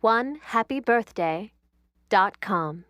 onehappybirthday.com.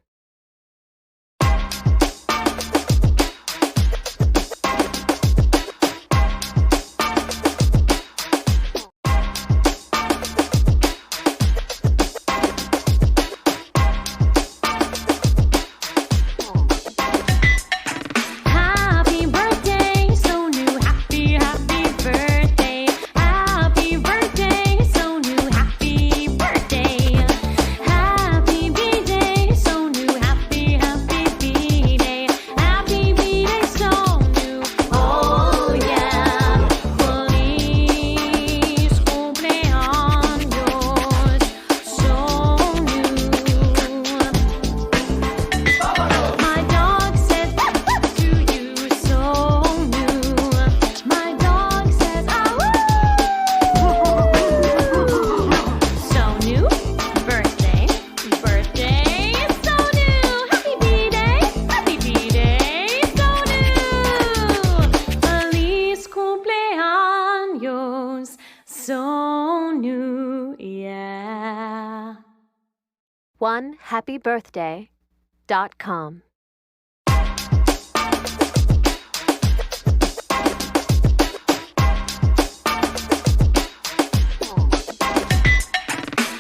onehappybirthday.com.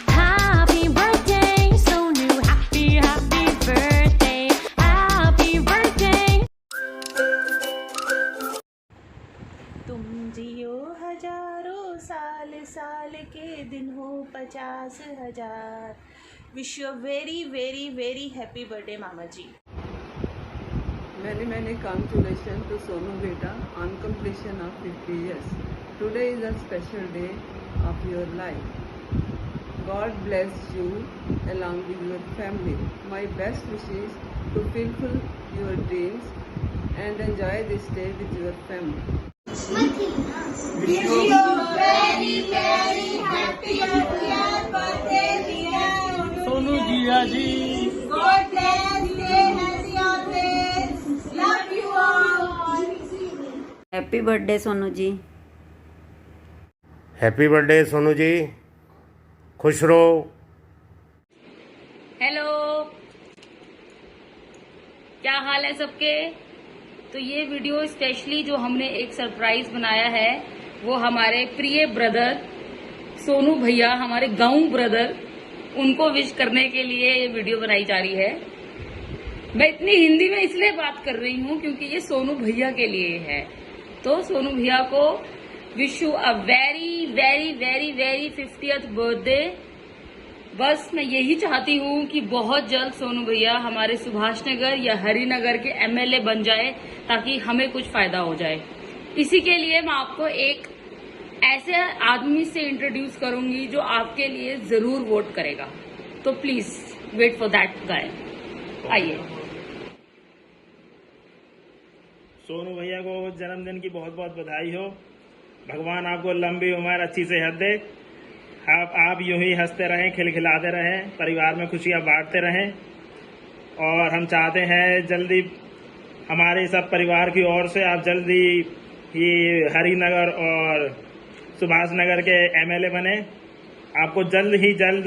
Happy birthday, Sonu. Happy birthday. Happy birthday. तुम जियो हजारों साल, साल के दिन हो 50,000. Wish you a very, very, very happy birthday, Mama ji. Many congratulations to Sonu Beta on completion of 50 years. Today is a special day of your life. God bless you along with your family. My best wishes to fulfill your dreams and enjoy this day with your family. Wish you a very, very happy birthday, dear Sonu Jiya ji. God bless, stay healthy always. Love you all. Happy birthday Sonu ji. Happy birthday Sonu ji, खुश रहो. Hello, क्या हाल है सबके? तो ये video specially जो हमने एक सरप्राइज बनाया है वो हमारे प्रिय ब्रदर सोनू भैया, हमारे गांव ब्रदर, उनको विश करने के लिए ये वीडियो बनाई जा रही है. मैं इतनी हिंदी में इसलिए बात कर रही हूँ क्योंकि ये सोनू भैया के लिए है. तो सोनू भैया को wish you a very very very very 50th birthday. बस मैं यही चाहती हूँ कि बहुत जल्द सोनू भैया हमारे सुभाष नगर या हरिनगर के MLA बन जाए ताकि हमें कुछ फायदा हो जाए. इसी के लिए मैं आपको एक ऐसे आदमी से इंट्रोड्यूस करूंगी जो आपके लिए जरूर वोट करेगा. तो please wait for that guy. आइए. सोनू भैया को जन्मदिन की बहुत बहुत बधाई हो. भगवान आपको लंबी उम्र, अच्छी सेहत दे. आप यूं ही हंसते रहें, खिलखिलाते रहें, परिवार में खुशियां बांटते रहें. और हम चाहते हैं जल्दी हमारे सब परिवार की ओर से आप जल्दी ही हरिनगर और सुभाष नगर के MLA बने. आपको जल्द ही जल्द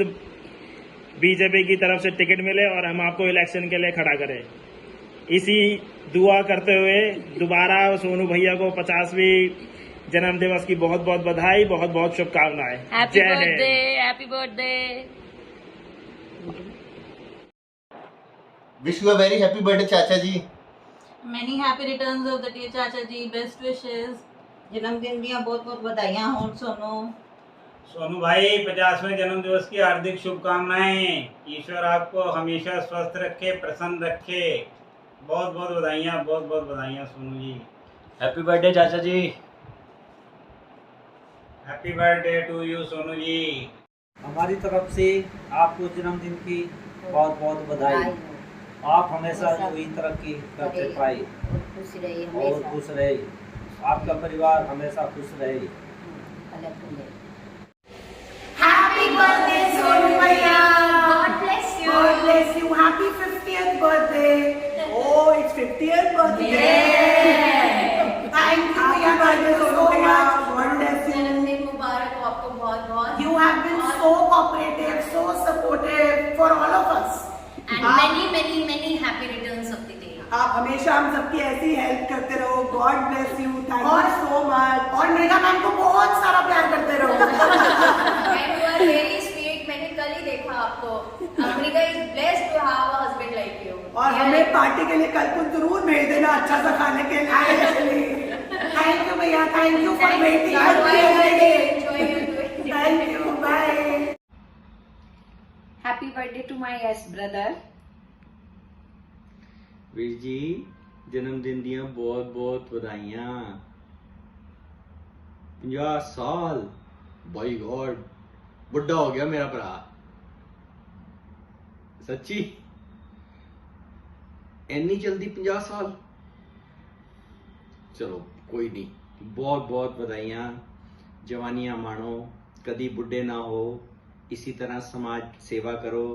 बीजेपी की तरफ से टिकट मिले और हम आपको इलेक्शन के लिए खड़ा करें. इसी दुआ करते हुए दोबारा सोनू भैया को 50वीं जन्म दिवस की बहुत बहुत बधाई, बहुत बहुत शुभकामनाएं. Happy birthday, happy birthday. Wish you a very happy birthday, चाचा जी. Many happy returns of the day, चाचा जी. Best wishes. जन्मदिन ਦੀਆਂ बहुत ਵਧਾਈਆਂ ਹੋਣ सोनू. सोनू भाई 50वें जन्म दिवस की हार्दिक शुभकामनाएं. ईश्वर आपको हमेशा स्वस्थ रखे, प्रसन्न रखे. बहुत बहुत बधाइयाँ, बहुत बहुत बधाइयाँ सोनू जी. हैप्पी बर्थडे चाचा ji. Happy birthday to you Sonu ji. हमारी तरफ से आपको जन्मदिन की बहुत बहुत बधाई. आप हमेशा वही तरक्की करते पाए और खुश रहे. आपका परिवार हमेशा खुश रहे. Happy birthday, Sonu Bhaiya. God bless you. God bless you. Happy 50th birthday. Oh, it's 50th birthday. Yeah. Thank you. Happy birthday, Sonu Bhaiya. God bless you. जन्मदिन मुबारक हो आपको बहुत बहुत. You have been so cooperative, so supportive. many happy returns of the day. आप हमेशा हम सबकी ऐसी हेल्प करते रहो. God bless you. Thank you so much. और मृगा मैम को बहुत सारा प्यार करते रहो. And you are very sweet. मैंने कल ही देखा आपको. Amrika is blessed to have a husband like you. और हमें पार्टी के लिए कल को जरूर भेज देना अच्छा सा खाने के लिए. थैंक यू भैया. Thank you for waiting. Thank you. Bye. Happy birthday to my yes brother. Veer ji जन्मदिन दियां बहुत बहुत बधाइयां. 50 साल. बाय गॉड बुढ़ा हो गया मेरा भरा. सच्ची इन्नी जल्दी 50 साल. चलो कोई नहीं. बहुत बहुत बधाइयां. जवानियां मानो. कदी बुढ़े ना हो. इसी तरह समाज सेवा करो.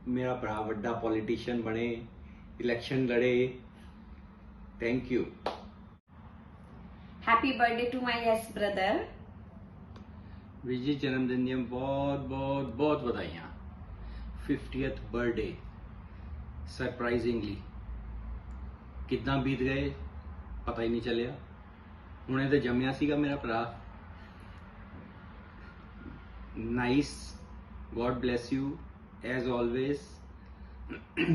मेरा भरा वड्डा पॉलिटिशियन बने. इलेक्शन लड़े. Thank you. Happy birthday to my yes brother. विजय जन्मदिन दी बहुत बहुत बहुत बधाइयां. 50th birthday. सरप्राइजिंगली कितना बीत गए पता ही नहीं चलिया. हुणे तो जम्मिया सीगा मेरा भरा. Nice. God bless you as always.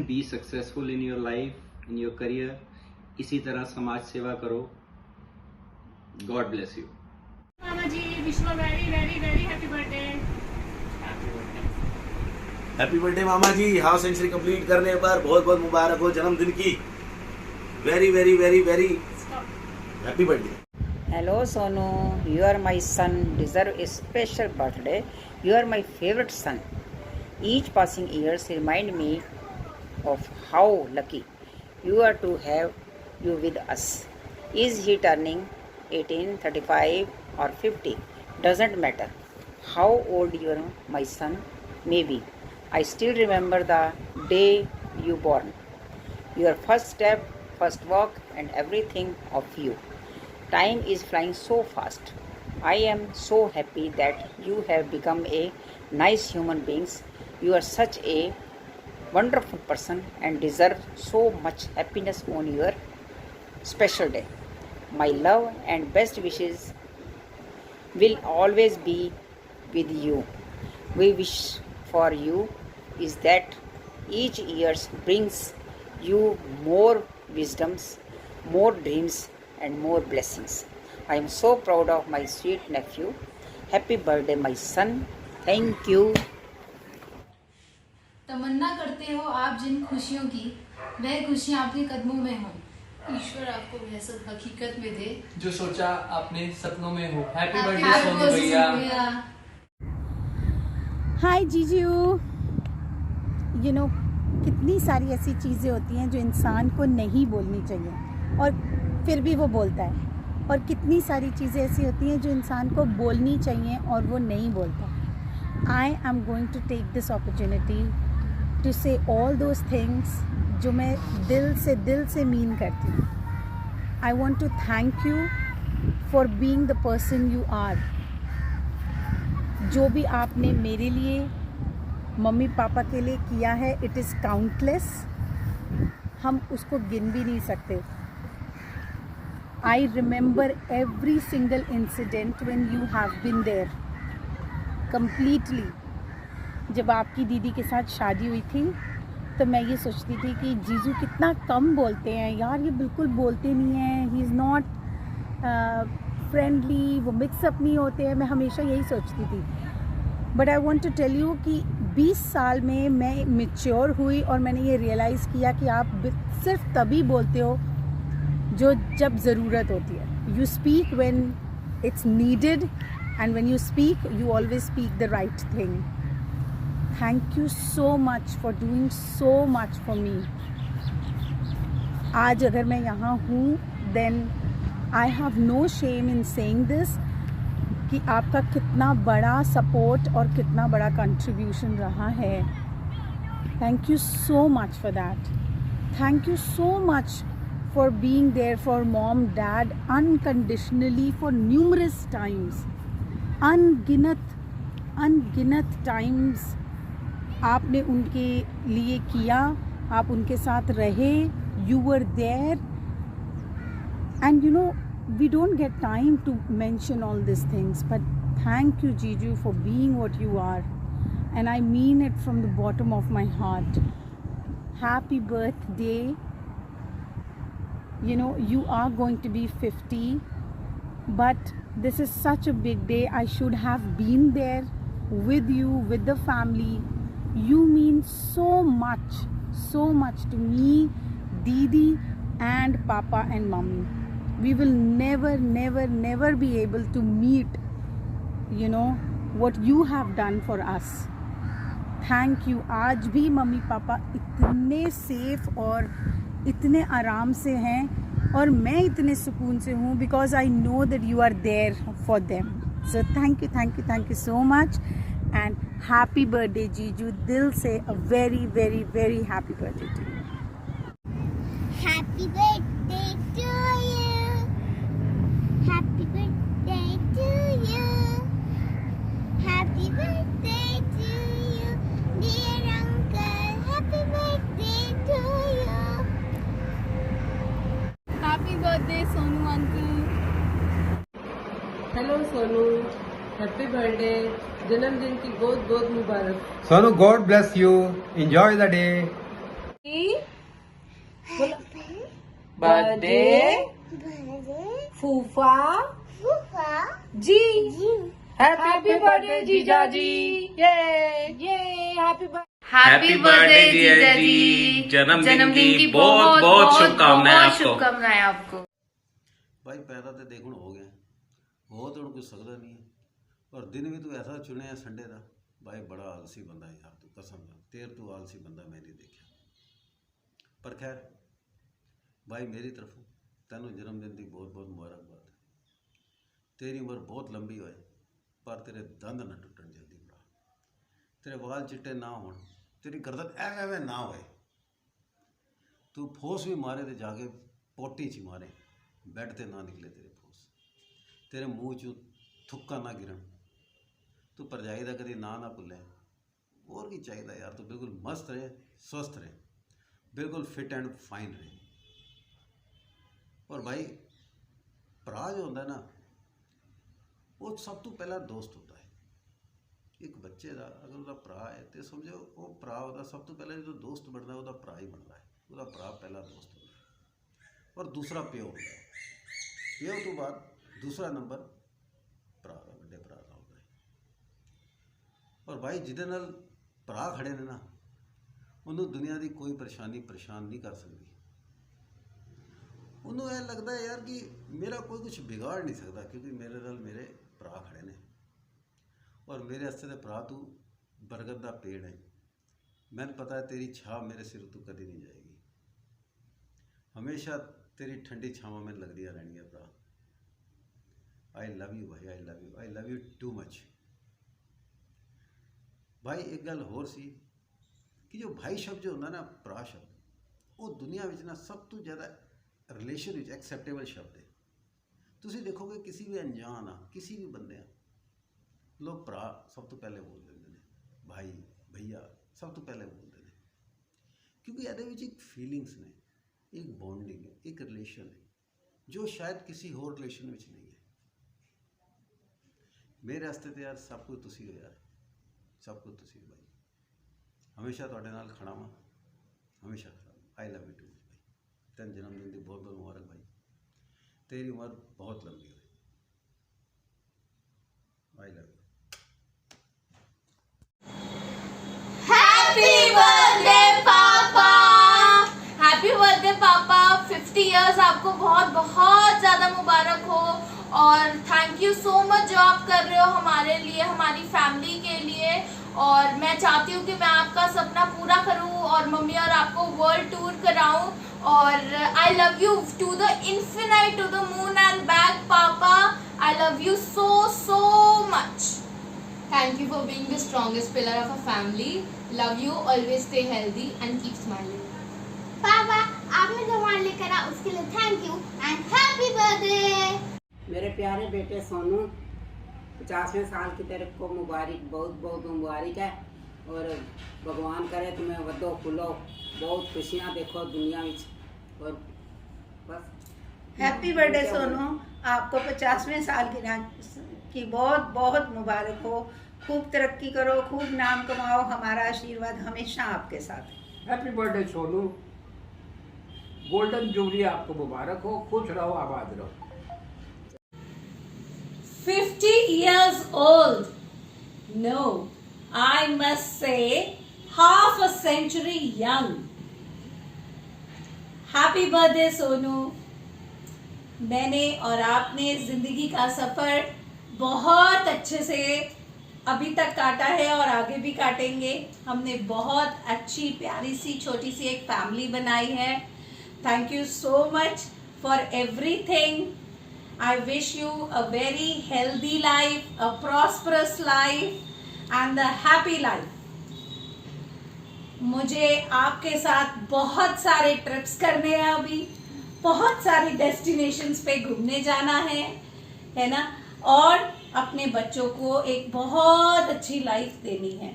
Be successful in your life, in your career. इसी तरह समाज सेवा करो. God bless you. मामा जी wish you very very very happy birthday. Happy birthday मामा जी. हाफ सेंचुरी कंप्लीट करने पर बहुत बहुत मुबारक हो जन्मदिन की. Very very very very happy birthday. Hello Sonu, you are my son, deserve a special birthday. You are my favorite son. Each passing years remind me of how lucky you are to have you with us. Is he turning 18, 35 or 50? Doesn't matter how old you are, my son may be. I still remember the day you born. Your first step, first walk and everything of you. Time is flying so fast. I am so happy that you have become a nice human being. You are such a wonderful person and deserve so much happiness on your special day. My love and best wishes will always be with you. We wish for you is that each year brings you more wisdoms, more dreams and more blessings. I am so proud of my sweet nephew. Happy birthday my son. Thank you. तमन्ना करते हो आप जिन खुशियों की, वह खुशियाँ आपके कदमों में हों. ईश्वर आपको वह सब हकीकत में दे जो सोचा आपने सपनों में हो. हैप्पी बर्थडे सोनू भैया. हाय जीजू. यू नो कितनी सारी ऐसी चीज़ें होती हैं जो इंसान को नहीं बोलनी चाहिए और फिर भी वो बोलता है. और कितनी सारी चीज़ें ऐसी होती हैं जो इंसान को बोलनी चाहिए और वो नहीं बोलता. I am going to take this opportunity to say all those things जो मैं दिल से मीन करती हूँ. I want to thank you for being the person you are. जो भी आपने मेरे लिए, मम्मी पापा के लिए किया है, इट इज़ काउंटलेस. हम उसको गिन भी नहीं सकते. I remember every single incident when you have been there completely. जब आपकी दीदी के साथ शादी हुई थी तो मैं ये सोचती थी कि जीजू कितना कम बोलते हैं यार, ये बिल्कुल बोलते नहीं हैं. ही इज़ नॉट फ्रेंडली, वो मिक्सअप नहीं होते हैं. मैं हमेशा यही सोचती थी. But I want to tell you कि 20 साल में मैं मैच्योर हुई और मैंने ये रियलाइज़ किया कि आप सिर्फ तभी बोलते हो जो जब ज़रूरत होती है. You speak when it's needed and when you speak you always speak the right thing. Thank you so much for doing so much for me. आज अगर मैं यहाँ हूँ then I have no shame in saying this कि आपका कितना बड़ा support और कितना बड़ा कंट्रीब्यूशन रहा है. Thank you so much for that. Thank you so much for being there for mom, dad unconditionally for numerous times. अनगिनत times आपने उनके लिए किया आप उनके साथ रहे, you were there, and you know we don't get time to mention all these things, but thank you Jiju for being what you are, and I mean it from the bottom of my heart. Happy birthday. You know, you are going to be 50, but this is such a big day. I should have been there with you, with the family. You mean so much to me, Didi and Papa and Mummy. We will never be able to meet, you know, what you have done for us. Thank you. आज भी mummy papa इतने safe और इतने आराम से हैं और मैं इतने सुकून से हूँ because I know that you are there for them. So thank you so much, and happy birthday Jiju. दिल से a very happy birthday to you. Happy birthday to you. Happy birthday to you. Happy birthday to you, dear uncle. Happy birthday to you. Happy birthday Sonu uncle. Hello Sonu, happy birthday, जन्मदिन की बहुत मुबारक। Sonu, God bless you, enjoy the day. Birthday फूफा ji. Happy birthday जीजा जी। ये happy birthday जीजा जी। जन्मदिन की बहुत शुभकामनाएं आपको। भाई पैदा तो देखो हो गया, हो तो कुछ सकता नहीं है, और दिन भी तू ऐसा चुने है संडे का। भाई बड़ा आलसी बंदा है यार तू, कसम का तेर तू आलसी बंदा मैं नहीं देखा। पर खैर भाई मेरी तरफों तेनों जन्मदिन की बहुत मुबारकबाद। तेरी उम्र बहुत लंबी होए, पर तेरे दंद ना टुटन जल्दी भरा, तेरे वाल चिट्टे ना हो, तेरी गर्दन एवं ना होए, तू फोस भी मारे तो जाके पोटी च मारे, बैड ते ना निकले तेरे फोस, तेरे मुँह चू थुक्का ना गिरन, तू परजाई का कभी ना भुले। और की चाहिए यार, तू बिल्कुल मस्त रहे, स्वस्थ रहे, बिल्कुल फिट एंड फाइन रहे। और भाई भरा जो होंगे ना, वो सब तो पहला दोस्त होता है। एक बच्चे का अगर वह भरा है तो समझो वो भरा होता सब तो पहले जो दोस्त बनता है, वह भरा ही बनता है। वह भरा पहला दोस्त होता है, और दूसरा प्यो होता है। प्यो तो बाद दूसरा नंबर भरा का, बड़े भरा का होता है। और भाई जिदे नाल भरा खड़े ने ना, उन्होंने दुनिया की कोई परेशानी परेशान नहीं कर सकती। उन्होंने यह लगता है यार कि मेरा कोई कुछ बिगाड़ नहीं सकता, क्योंकि मेरे नाल मेरे भरा खड़े ने, और मेरे हस्ते तो भरा तू बरगद का पेड़ है। मैंने पता है तेरी छाव मेरे सिर तू कभी नहीं जाएगी, हमेशा तेरी ठंडी छावां में लगदियां रहनियां भरा। आई लव यू भाई, आई लव यू टू मच। भाई एक गल होर सी कि जो भाई शब्द जो होंदा ना, भरा शब्द, वो दुनिया में ना सब तो ज़्यादा रिलेशन में एक्सैप्टेबल शब्द है। तुसी देखोगे किसी भी अनजान किसी भी बंदे लोग भरा सब तो पहले बोल देंगे ने, भाई भैया सब तो पहले बोलते हैं, क्योंकि ये एक फीलिंग्स ने, एक बॉन्डिंग है, एक रिलेशन है जो शायद किसी होर रिलेशन में नहीं है। मेरे हस्ते तो यार सब कुछ तुसी हो यार, सब कुछ तुसी हो भाई। हमेशा तुहाडे नाल खड़ा वां, हमेशा खड़ा। आई लव यू टू भाई, तेन जन्मदिन की बहुत मुबारक भाई, तेरी उम्र बहुत लंबी हो। आई लव यू। हैप्पी बर्थडे पापा, हैप्पी बर्थडे पापा। 50 इयर्स आपको बहुत ज़्यादा मुबारक हो, और थैंक यू सो मच जो आप कर रहे हो हमारे लिए, हमारी फैमिली के लिए। और मैं चाहती हूँ कि मैं आपका सपना पूरा करूँ और मम्मी और आपको वर्ल्ड टूर कराऊँ। और I love you to the infinite, to the moon and back पापा। I love you so much. Thank you for being the strongest pillar of a family. Love you. Always stay healthy and keep smiling. पापा आपने जो हमारे लिए करा उसके लिए thank you and happy birthday. मेरे प्यारे बेटे सोनू, 50वें साल की तेरे को मुबारक, बहुत मुबारक है। और भगवान करे तुम्हें वधो फुलो, बहुत खुशियां देखो दुनिया में। और बस हैप्पी बर्थडे सोनू, आपको 50वें साल की बहुत बहुत मुबारक हो। खूब तरक्की करो, खूब नाम कमाओ, हमारा आशीर्वाद हमेशा आपके साथ है। Happy birthday Sonu, golden jubilee आपको मुबारक हो, खुश रहो, आबाद रहो। 50 years old. No, I must say half a century young. Happy birthday Sonu. मैंने और आपने जिंदगी का सफर बहुत अच्छे से अभी तक काटा है और आगे भी काटेंगे। हमने बहुत अच्छी प्यारी सी छोटी सी एक फैमिली बनाई है। Thank you so much for everything. I wish you a very healthy life, a prosperous life and a happy life. मुझे आपके साथ बहुत सारे ट्रिप्स करने हैं, अभी बहुत सारी डेस्टिनेशंस पे घूमने जाना है ना, और अपने बच्चों को एक बहुत अच्छी लाइफ देनी है।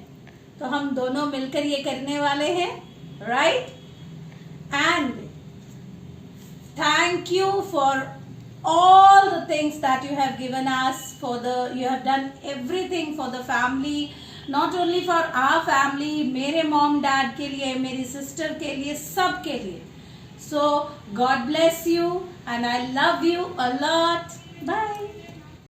तो हम दोनों मिलकर ये करने वाले हैं, right? And thank you for all the things that you have given us, you have done everything for the family, not only for our family, मेरे mom dad के लिए, मेरी sister के लिए, सब के लिए। So God bless you and I love you a lot. Bye.